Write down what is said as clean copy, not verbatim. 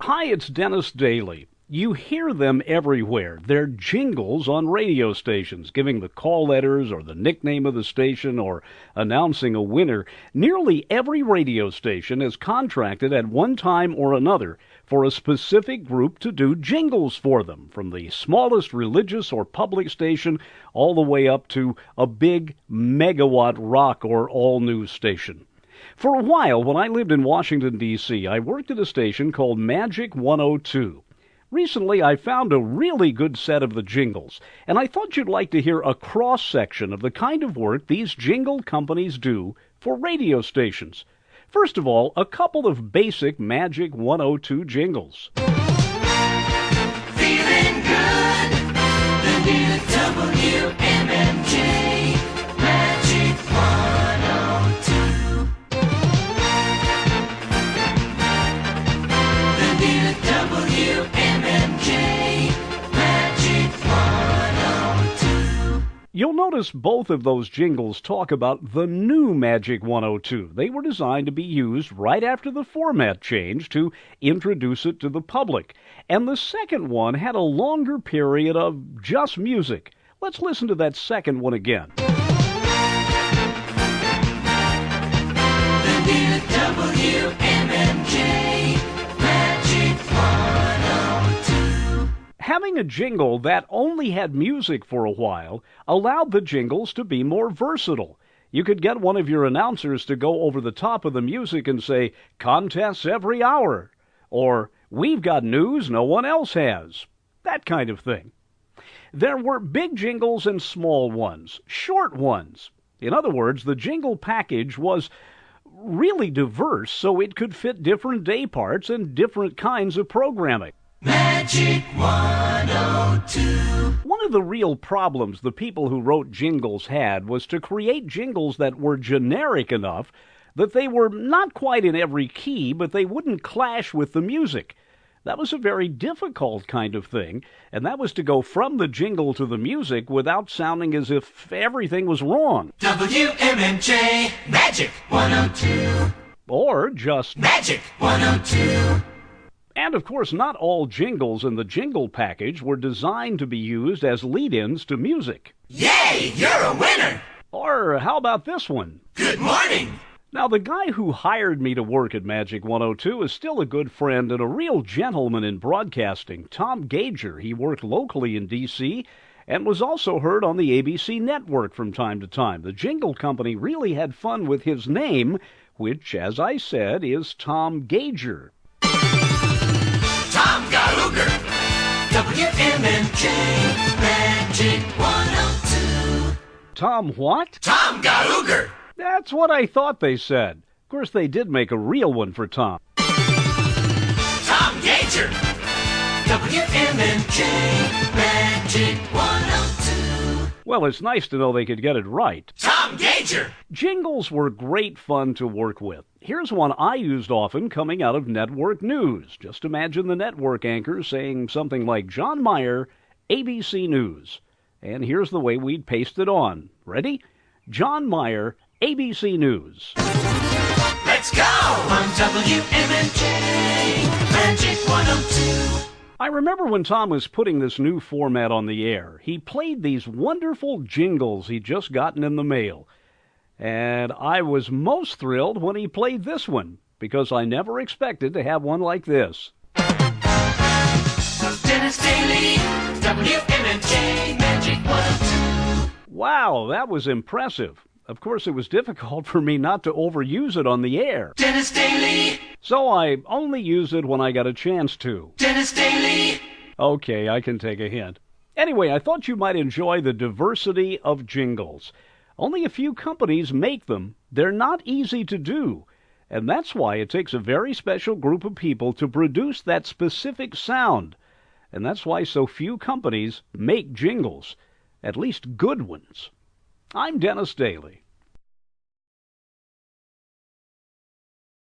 Hi, it's Dennis Daly. You hear them everywhere. They're jingles on radio stations, giving the call letters or the nickname of the station or announcing a winner. Nearly every radio station is contracted at one time or another for a specific group to do jingles for them, from the smallest religious or public station all the way up to a big megawatt rock or all-news station. For a while, when I lived in Washington, D.C., I worked at a station called Magic 102. Recently, I found a really good set of the jingles, and I thought you'd like to hear a cross-section of the kind of work these jingle companies do for radio stations. First of all, a couple of basic Magic 102 jingles. Feeling good, the new WMMJ Magic 102. The new WMMJ Magic 102. You'll notice both of those jingles talk about the new Magic 102. They were designed to be used right after the format change to introduce it to the public. And the second one had a longer period of just music. Let's listen to that second one again. The new WMMJ Magic 102. Having a jingle that only had music for a while allowed the jingles to be more versatile. You could get one of your announcers to go over the top of the music and say, "Contests every hour," or "We've got news no one else has," that kind of thing. There were big jingles and small ones, short ones. In other words, the jingle package was really diverse, so it could fit different day parts and different kinds of programming. Magic 102. One of the real problems the people who wrote jingles had was to create jingles that were generic enough that they were not quite in every key, but they wouldn't clash with the music. That was a very difficult kind of thing, and that was to go from the jingle to the music without sounding as if everything was wrong. WMMJ Magic 102. Or just... Magic 102. And of course, not all jingles in the jingle package were designed to be used as lead-ins to music. Yay, you're a winner. Or how about this one? Good morning. Now, the guy who hired me to work at Magic 102 is still a good friend and a real gentleman in broadcasting, Tom Gager. He worked locally in D.C. and was also heard on the ABC network from time to time. The jingle company really had fun with his name, which, as I said, is Tom Gager. Tom Galuger. WMMJ Magic 102. Tom what? Tom Galuger. That's what I thought they said. Of course, they did make a real one for Tom. Tom Gager. WMMJ Magic 102. Well, it's nice to know they could get it right. Tom Gager. Jingles were great fun to work with. Here's one I used often coming out of network news. Just imagine the network anchor saying something like John Meyer, ABC News. And here's the way we'd paste it on. Ready? John Meyer, ABC News. Let's go on WMMJ Magic 102. I remember when Tom was putting this new format on the air, he played these wonderful jingles he'd just gotten in the mail. And I was most thrilled when he played this one, because I never expected to have one like this. Dennis Daly, WMMJ Magic 102. Wow, that was impressive. Of course, it was difficult for me not to overuse it on the air. Dennis Daly. So I only used it when I got a chance to. Dennis Daly. Okay, I can take a hint. Anyway, I thought you might enjoy the diversity of jingles. Only a few companies make them. They're not easy to do. And that's why it takes a very special group of people to produce that specific sound. And that's why so few companies make jingles, at least good ones. I'm Dennis Daly.